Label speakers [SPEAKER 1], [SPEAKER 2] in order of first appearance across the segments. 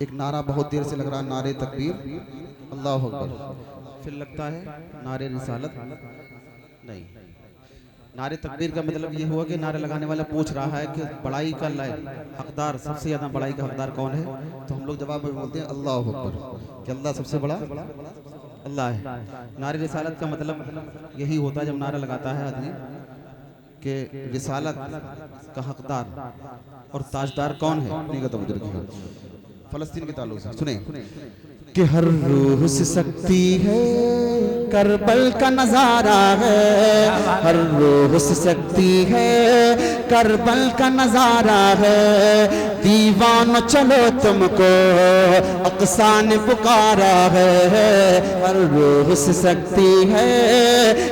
[SPEAKER 1] एक नारा बहुत देर से लग रहा है, नारे तकबीर, अल्लाह अकबर। फिर लगता है नारे रिसालत नहीं। नारे तकबीर का मतलब ये हुआ कि नारे लगाने वाला पूछ रहा है कि बड़ाई का हकदार, सबसे ज्यादा बड़ाई का हकदार कौन है। तो हम लोग जवाब में बोलते हैं अल्लाह अकबर, कि अल्लाह सबसे बड़ा अल्लाह है। नारे रिसालत का मतलब यही होता है जब नारा लगाता है आदमी कि रिसालत का हकदार और ताजदार कौन है। अपनी का तवज्जो रखिएगा फलस्तीन के ताल्लुक से सुने कि हर रूह से सकती है करबल का नजारा है, हर रूह से सकती है करबल का नजारा है। दीवानो चलो तुमको अक्सा ने पुकारा है, हर रूह से सकती है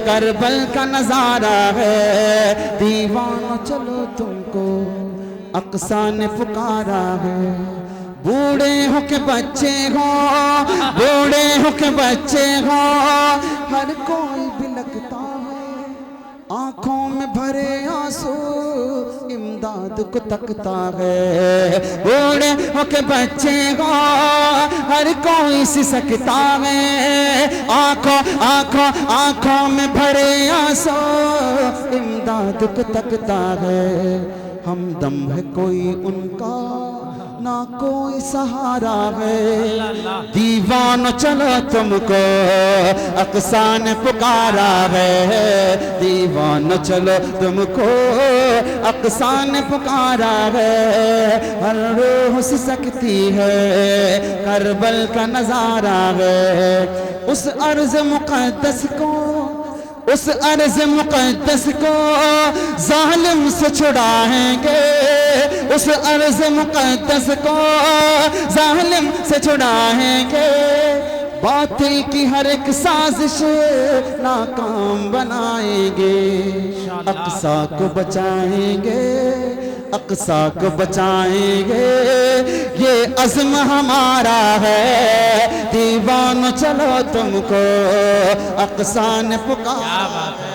[SPEAKER 1] करबल का नजारा है। दीवानो चलो तुमको अक्सा ने पुकारा है। बूढ़े हो के बच्चे हो, बूढ़े हो के बच्चे हो, हर कोई बिलखता है, आंखों में भरे आंसू इमदाद को तकता है। बूढ़े हो के बच्चे हो, हर कोई सिसकता है, आंखों आंखों आंखों में भरे आंसू इमदाद को तकता है। हमदम है कोई उनका ना कोई सहारा है। दीवानो चलो तुमको अक्सा ने पुकारा है, दीवानो चलो तुमको अक्सा ने पुकारा है। हर रूह से सकती है करबल का नजारा है। उस अर्ज़ मुक़द्दस को, उस अर्ज़ मुक़द्दस को ज़ालिम से छुड़ाएंगे, उस अर्ज़ मुक़द्दस को ज़ालिम से छुड़ाएंगे। बातिल की हर एक साजिश नाकाम बनाएंगे, अक्सा को बचाएंगे, अक्सा को बचाएंगे। ये अज़्म हमारा है, दीवानो चलो तुमको अक्सा ने पुकारा है।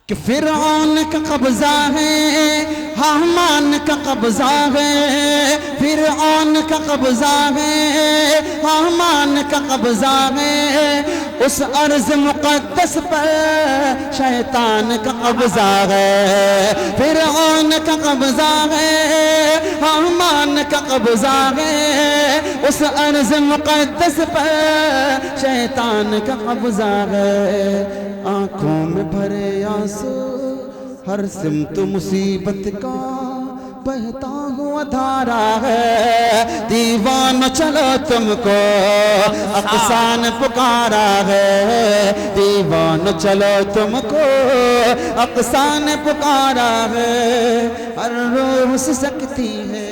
[SPEAKER 1] कि फिरौन का कब्जा है, हामान का कब्जा है, फिरौन का कब्जा है, हामान का कब्जा है। उस अर्ज़ मुक़द्दस पर शैतान का कब्जा है। फिरौन का कब्जा है, हामान का कब्जा है, उस अर्ज़ मुक़द्दस पर शैतान का कब्जा है। आँखों में भरे आंसू, हर सिमत मुसीबत का बहता हुआ धारा है। दीवानो चलो तुमको अक्सा ने पुकारा है, दीवानो चलो तुमको अक्सा ने पुकारा है। हर रूह से सकती है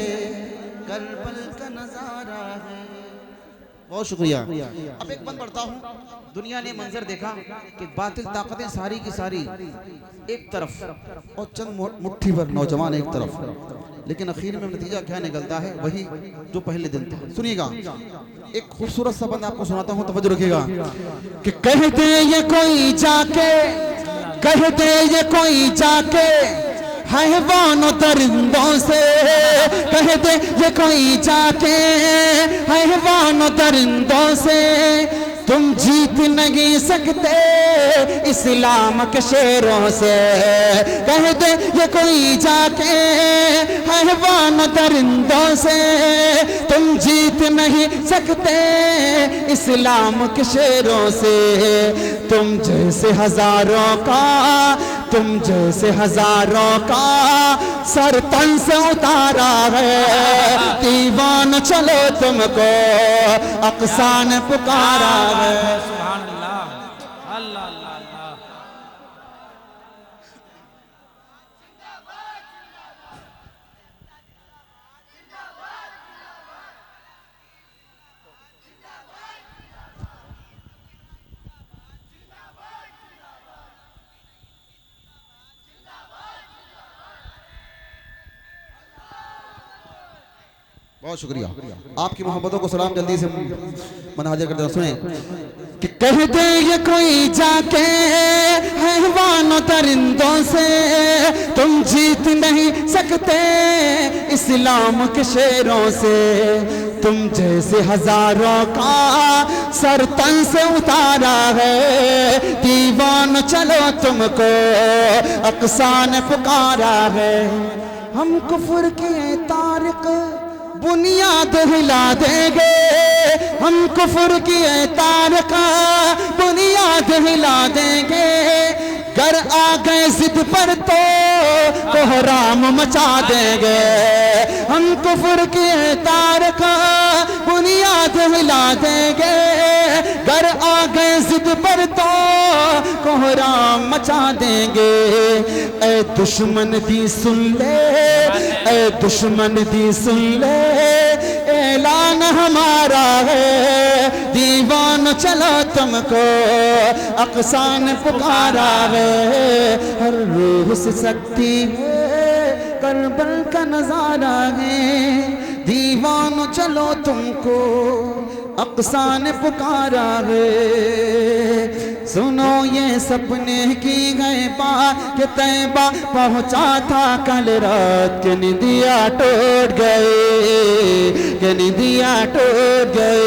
[SPEAKER 1] करबल का नजारा है। बहुत शुक्रिया। अब एक बंद पढ़ता हूँ। दुनिया ने मंजर देखा कि बातिल ताकतें सारी की सारी एक तरफ और चंद मुट्ठी भर नौजवान एक तरफ, लेकिन आखिर में नतीजा क्या निकलता है वही जो पहले दिन था। सुनिएगा, एक खूबसूरत सा बंद आपको सुनाता हूँ, तवज्जो रखिएगा। कि कहते ये कोई जाके, कहते ये कोई जाके हैवानों दरिंदों से, कहते ये कोई जाके हैवानों दरिंदों से। तुम जीत नहीं सकते इस्लाम के शेरों से, कह दे ये कोई जाके हैवान दरिंदों से। तुम जीत नहीं सकते इस्लाम के शेरों से। तुम जैसे हजारों का, तुम जैसे हजारों का सर तन से उतारा है। दीवान चलो तुमको अक्सा ने पुकारा है।
[SPEAKER 2] सुभान अल्लाह, अल्लाह अल्लाह अल्लाह।
[SPEAKER 1] बहुत शुक्रिया। आपकी मोहब्बतों को सलाम जल्दी से मन हाजिर करते हैं। सुने
[SPEAKER 3] कि कह दे ये कोई जाके हैवानों दरिंदों से तुम जीत नहीं सकते इस्लाम के शेरों से। तुम जैसे हजारों का सर तन से उतारा है दीवान चलो तुमको अक्सा ने पुकारा है। हम कुफ्र के तारिक बुनियाद हिला देंगे, हम कुफ्र की तारक बुनियाद हिला देंगे। गर आ गए जिद पर तो कोहराम मचा देंगे। हम कुफ्र की तारक बुनियाद हिला देंगे। गर आ गए जिद पर तो कोहराम मचा देंगे। ऐ दुश्मन दी सुन ले, ऐ दुश्मन दी सुन ले, ऐलान हमारा है दीवान चलो तुमको अक्सा ने पुकारा है। हर रूह से सकती है करबल का नजारा है दीवान चलो तुमको अक्सा ने पुकारा है। सुनो ये सपने की गए बात के तैबा पहुंचा था कल रात के निदिया टूट गए, के निदिया टूट गए।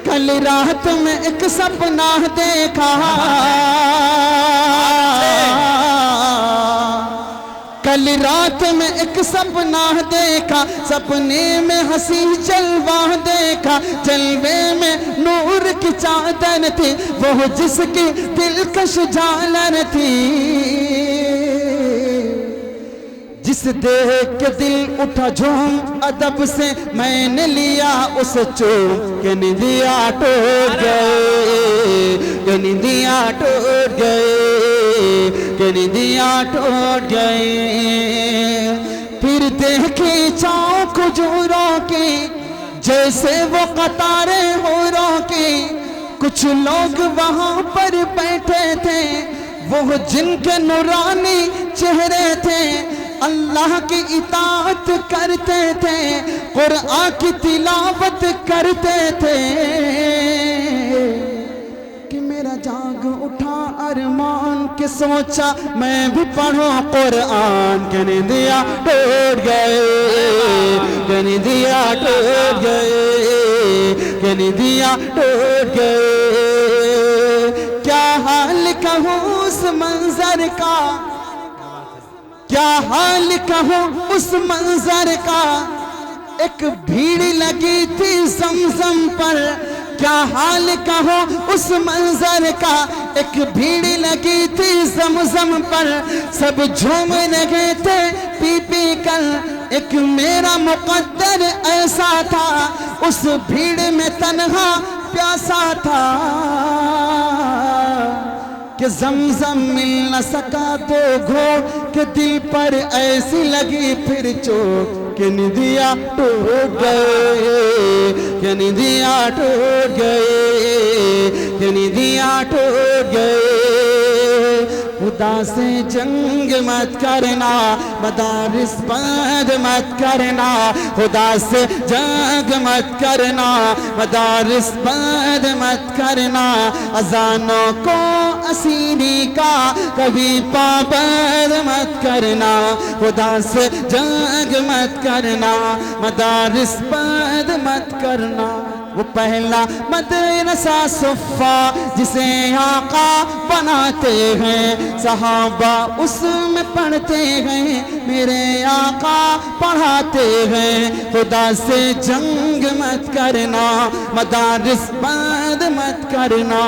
[SPEAKER 3] कल रात में एक सपना देखा, कल रात में एक सपना देखा, सपने में हंसी जलवा देखा। जलवे में नूर की चादर थी वो जिसकी दिलकश झालर थी। जिस देख के दिल उठा झूम अदब से मैंने लिया उस चूम के निदिया टूट गए, के निदिया टूट गए, के निदिया टूट गए। फिर देखी चाँव खजूरों की जैसे वो कतारें होरों की। कुछ लोग वहाँ पर बैठे थे वो जिनके नूरानी चेहरे थे। अल्लाह की इताअत करते थे, कुरान की तिलावत करते थे। कि मेरा जाग उठा अरमान के सोचा मैं भी पढ़ूं कुरान के निदिया टूट गए, के निदिया टूट गए, के निदिया टूट गए। क्या हाल कहूँ उस मंजर का, क्या हाल कहूँ उस मंजर का। एक भीड़ लगी थी ज़मज़म पर, क्या हाल कहूँ उस मंजर का। एक भीड़ लगी थी ज़मज़म पर, सब झूम रहे थे पी पी कर। एक मेरा मुक़द्दर ऐसा था उस भीड़ में तन्हा प्यासा था कि ज़मज़म मिल न सका तो घोट के दिल पर ऐसी लगी फिर चोट कि निदिया टूट गए, कि निदिया टूट गए, कि निदिया टूट गए। खुदा से जंग मत करना, मदारिस बंद मत करना। खुदा से जंग मत करना, मदारिस बंद मत करना। अजानों को असीरी का कभी पाबंद मत करना। खुदा से जंग मत करना, मदारिस बंद मत करना। वो पहला मदरसा सुफ़ा जिसे आका बनाते हैं, सहाबा उसमें पढ़ते हैं, मेरे आका पढ़ाते हैं। खुदा से जंग मत करना, मदारिस बंद मत करना।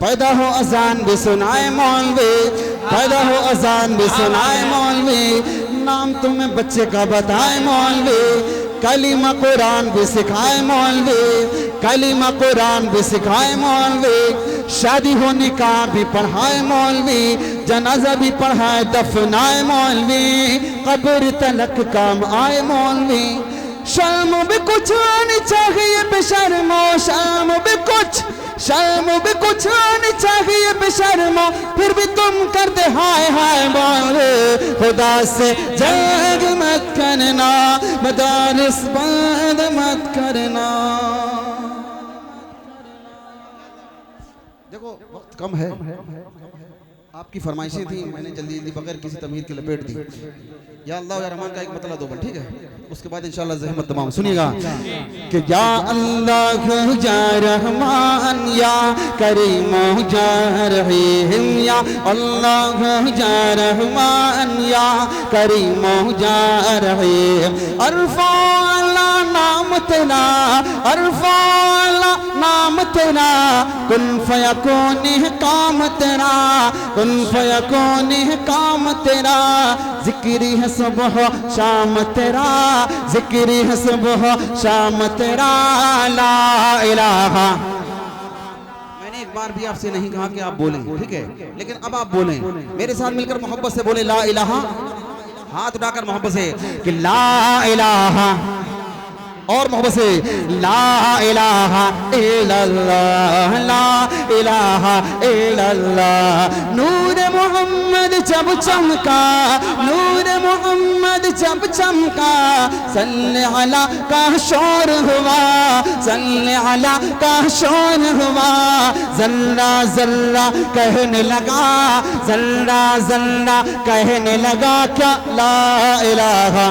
[SPEAKER 3] पैदा हो अजान भी सुनाए मौलवी, पैदा हो अजान भी सुनाए मौलवी। नाम तुम्हें बच्चे का बताए मौलवी। कलीमा कुरान भी सिखाए मौलवी, कलीमा कुरान भी सिखाए मौलवी। शादी होने का भी पढ़ाए मौलवी, जनाजा भी पढ़ाए दफनाए मौलवी। कब्र तलक काम आए मौलवी। शर्म भी कुछ आनी चाहिए बेशर्मो, शर्म भी कुछ, शर्म भी कुछ आनी चाहिए बेशर्मो। फिर भी तुम करते हाय हाय मौलवी। खुदा से जंग मत करना, मदारिस बंद मत करना। देखो वक्त कम है, आपकी फरमाइशें थी, मैंने जल्दी जल्दी बगैर किसी तमीज़ के लपेट दी। या अल्लाह या रहमान का एक मतलब दो, ठीक है, उसके बाद इंशाल्लाह ज़हमत तमाम। सुनिएगा कि या अल्लाह या रहमान या करीम या रहीम, या अल्लाह या रहमान या करीम या रहीम। अरफा नाम तेरा, अरफा नाम तेरा, कुन फयकून काम तेरा, कुन फयकून काम तेरा। जिक्री है सुबह शाम तेरा, जिक्री है सुबह शाम तेरा। ला इलाहा। मैंने एक बार भी आपसे नहीं कहा कि आप बोलें, ठीक है, लेकिन अब आप बोलें मेरे साथ मिलकर मोहब्बत से बोले ला इलाहा। हाथ उठाकर मोहब्बत से कि ला इलाहा, और मोहब्बत से ला इलाहा इल्लल्लाह, ला इलाहा इल्लल्लाह। नूर मोहम्मद जब चमका, नूर मोहम्मद जब चमका, सल्ले अला का शोर हुआ, सल्ले अला का शोर हुआ। जल्ला जल्ला कहने लगा, जल्ला जल्ला कहने लगा क्या ला इलाहा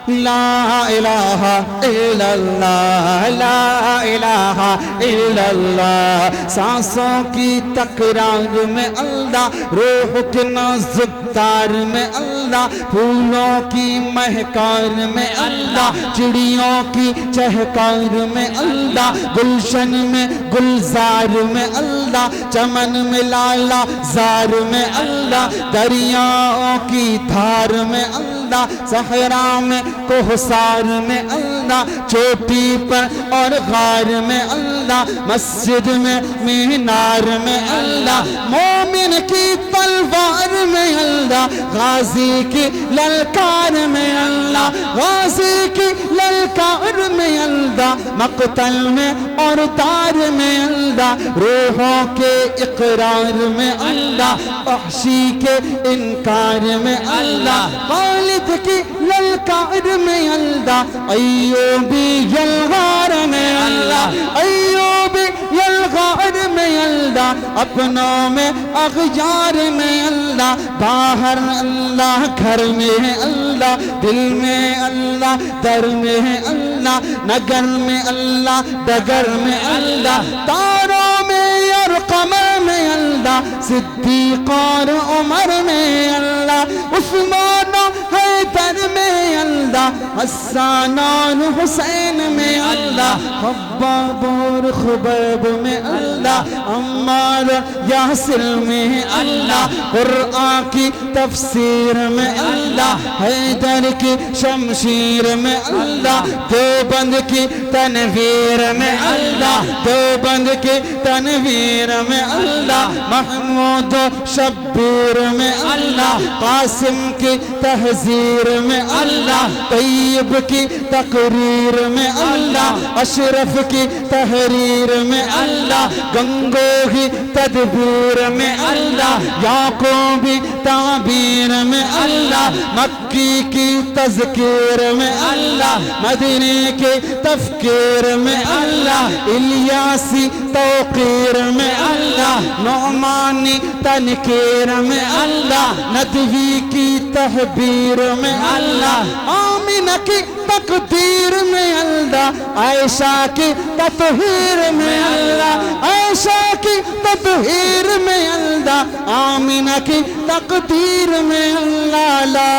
[SPEAKER 3] ला इलाहा इल्लल्लाह, ला इलाहा इल्लल्लाह। सांसों की तकरार में अल्लाह, रूह के नाजुक तार में अल्लाह, फूलों की महकार में अल्लाह, चिड़ियों की चहकार में अल्लाह, गुलशन में गुलजार में अल्लाह, चमन में लाला जार में अल्लाह, दरियाओं की धार में अल्लाह, सहरा में कोहसार में अल्लाह, चोटी पर और गार में अल्लाह, मस्जिद में मीनार में अल्लाह, मोमिन की तलवार में अल्लाह, गाजी की ललकार में अल्लाह, गाजी की ललकार में अल्लाह, मक़तल में और तार में अल्लाह, रूहों के इकरार में अल्लाह, वहशी के इनकार में अल्लाह, खालिद की ललकार में अल्लाह, अय्यूबी यलगार में अल्लाह, अय्यूबी यलगार में अल्लाह, अपनों में अग़यार में अल्लाह, बाहर अल्लाह, घर में अल्लाह, दिल में अल्लाह, दर में अल्लाह, नगर में अल्लाह, डगर में अल्लाह, तारों में और कमर में अल्लाह, सिद्दीक़ और उमर में अल्लाह, उस्मान हैदर में अल्लाह, हसन और हुसैन में अल्लाह, खब्बाब और खुबैब में अल्लाह, अम्मार यासिर में अल्लाह, कुरान की तफसीर में अल्लाह, हैदर की शमशीर में अल्लाह, देवबंद की तनवीर में अल्लाह, देवबंद की तनवीर में अल्लाह, महमूद शब्बीर में अल्लाह, कासिम की तहजीर में अल्लाह, तैयब की तकरीर में अल्लाह, अशरफ की तहरीर में अल्लाह, गंगोही तदबीर में अल्लाह, याकूबी ताबीर में अल्लाह, मक्की की तज़कीर में अल्लाह, मदीने के तफ़कीर में अल्लाह, इलियासी तौक़ीर में अल्लाह, नौमानी तनकीर में अल्लाह, नदवी की तहबीर में अल्लाह, आमिना की तकदीर में अल्लाह, आयशा की ततहीर में अल्लाह, आयशा की ततहीर में अल्लाह, आमिना की तकदीर में अल्लाह। ला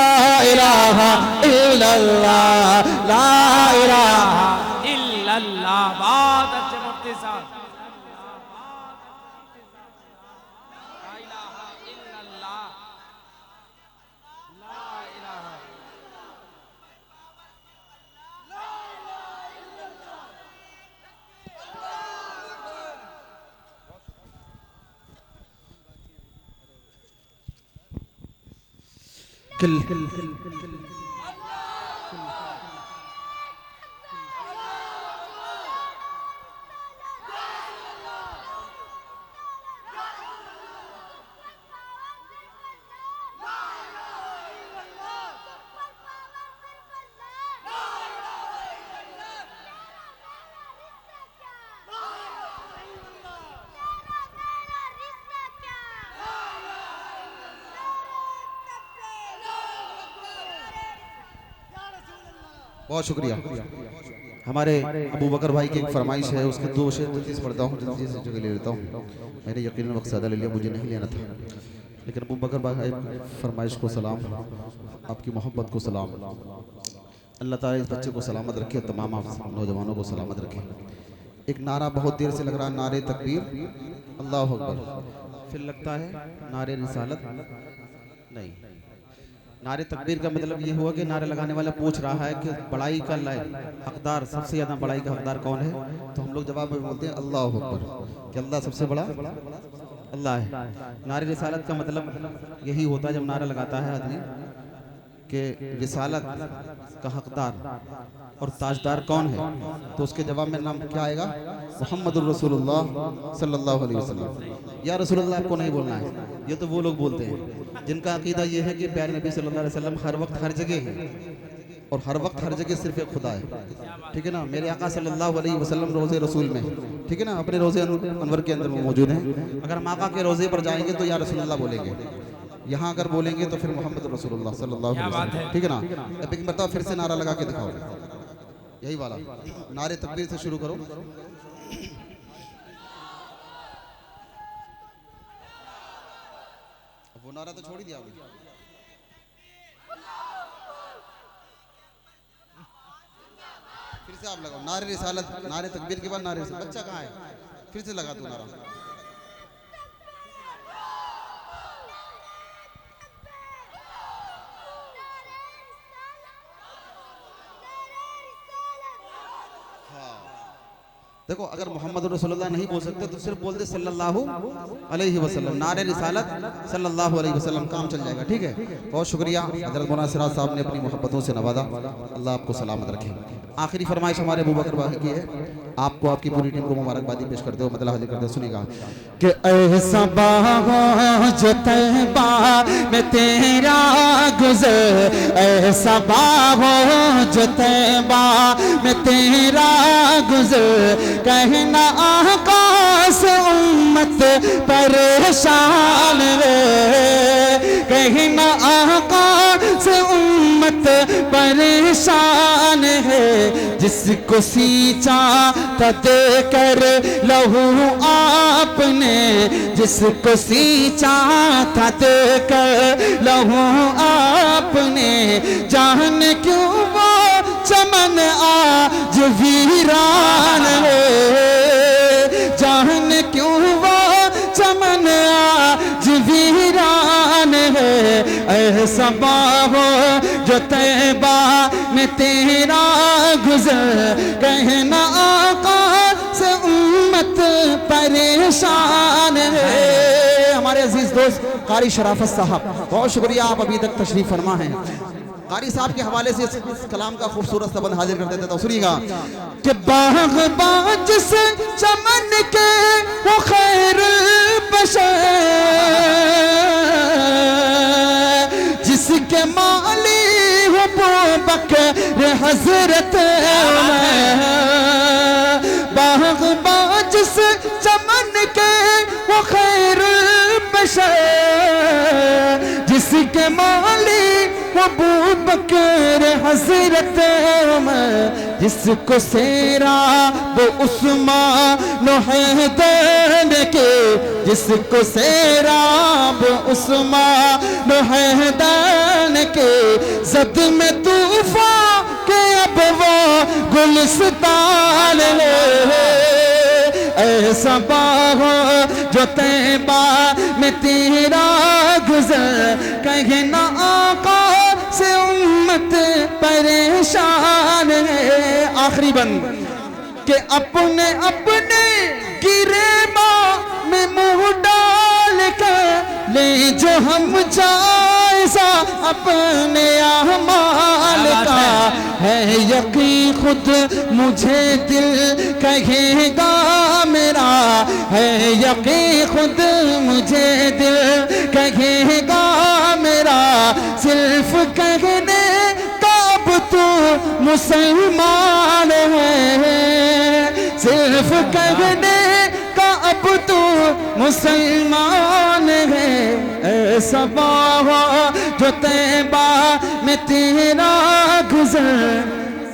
[SPEAKER 3] इलाहा इल्लल्लाह, ला इलाहा
[SPEAKER 2] इल्लल्लाह। बहुत अच्छे मुफ्ती साहब।
[SPEAKER 1] किल बहुत शुक्रिया। हमारे अबू बकर भाई की एक फरमाइश है, उसके दो शेर जल्दी से पढ़ता हूँ, जल्दी से जगह ले लेता हूँ। मैंने यकीनन वक्त ज़्यादा ले लिया, मुझे नहीं लेना था, लेकिन अबू बकर भाई फरमाइश को सलाम, आपकी मोहब्बत को सलाम। अल्लाह ताला इस बच्चे को सलामत रखे, तमाम नौजवानों को सलामत रखे। एक नारा बहुत देर से लग रहा है, नारे तकबीर, अल्लाह अकबर। फिर लगता है नारे रिसालत नहीं। नारे तकबीर का मतलब ये हुआ कि नारे लगाने वाला पूछ रहा है कि बड़ाई का हकदार, सबसे ज्यादा बड़ाई का हकदार कौन है? तो हम लोग जवाब में बोलते हैं अल्लाह अकबर, कि अल्लाह सबसे बड़ा अल्लाह है। नारे रिसालत का मतलब यही होता है जब नारा लगाता है आदमी कि रिसालत का हकदार और ताजदार कौन है, तो उसके जवाब में नाम क्या आएगा? मुहम्मदुर रसूलुल्लाह सल्लल्लाहु अलैहि वसल्लम। या रसूलुल्लाह आपको नहीं बोलना है, ये तो वो लोग बोलते हैं जिनका अकीदा ये है कि प्यारे नबी सल्लल्लाहु अलैहि वसल्लम हर वक्त हर जगह है, और हर वक्त हर जगह सिर्फ एक खुदा है। ठीक है ना? मेरे आका सल्लल्लाहु अलैहि वसल्लम रोज़े रसूल में, ठीक है ना, अपने रोज़े अनवर के अंदर मौजूद हैं। अगर हम आका के रोज़े पर जाएंगे तो या रसूलुल्लाह बोलेंगे, यहाँ अगर बोलेंगे तो फिर मोहम्मद रसूलुल्लाह सल्लल्लाहु अलैहि वसल्लम। ठीक है ना? अब एक मरतबा फिर से नारा लगा के दिखाओ, यही वाला नारे तकबीर से शुरू करो। वो नारा तो छोड़ ही दिया आपने। फिर से आप लगाओ नारे रिसालत, नारे तकबीर के बाद नारे रिसालत। बच्चा कहाँ है? फिर से लगा तू नारा। देखो, अगर मोहम्मद रसूलुल्लाह नहीं बोल सकते तो सिर्फ बोल दे सल्लल्लाहु अलैहि वसल्लम, नारे रिसालत सल्लल्लाहु अलैहि वसल्लम, काम चल जाएगा। ठीक है, बहुत शुक्रिया। हज़रत मौलाना सिराज साहब ने अपनी मोहब्बतों से नवाजा, अल्लाह आपको सलामत रखे। आखिरी फरमाइश हमारे अबू बकर भाई की है, आपको आपकी पूरी टीम को मुबारकबादी पेश करते हो, मतलब हाजिर करते हो। सुनिएगा
[SPEAKER 3] कि ऐसा बाग जो तैबा में तेरा गुज़र, ऐसा बाग जो तैबा में तेरा गुज़र, कहना आका से उम्मत परेशान है, कहना आका से उम्मत परेशान है। जिसको सींचा था देकर लहू आपने, जिसको सींचा था देकर लहू आपने, जाने क्यों वो चमन आज वीरान है, जाने क्यों वो चमन आज वीरान है। ऐसा बाहो जो तैबा में तेरा गुज़र, कहना आका से उम्मत परेशान है। हमारे अजीज दोस्त कारी शराफत साहब, बहुत शुक्रिया, आप अभी तक तशरीफ फरमा हैं। कारी साहब के हवाले से इस कलाम का खूबसूरत सबंध हाजिर कर देते, तो सुनिएगा कि बाग़बान जिस चमन के वो खैरुल बशर, जिसके माली हो बकर हजरत, बाग़बान जिस चमन के वो खैरुल बशर, जिसके माली अबू बकर हजरत उमर, जिसको सेरा वो उस्मान हैदर के, जिसको सेरा वो उस्मान हैदर के, जद में तूफान के अब वो गुलिस्तान है। ऐसा बाहो जो तैबा में तेरा गुज़र, कहना आका से उम्मत परेशान है। आखिरी बंद के अपने अपने गिरे माँ में मुँह डाल कर ले जो हम जायज़ा अपने अमाल का, है यकीन खुद मुझे दिल कहेगा मेरा, है यकीन खुद मुझे दिल कहेगा मेरा, सिर्फ कहने का अब तो मुसलमान है, सिर्फ कहने का अब तो मुसलमान है। ऐसा बाहो जो तैबा में तेरा गुज़र,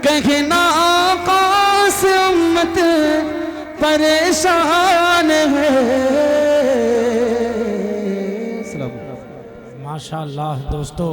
[SPEAKER 3] कहना आकाश उम्मत परेशान है।
[SPEAKER 2] माशाअल्लाह दोस्तों,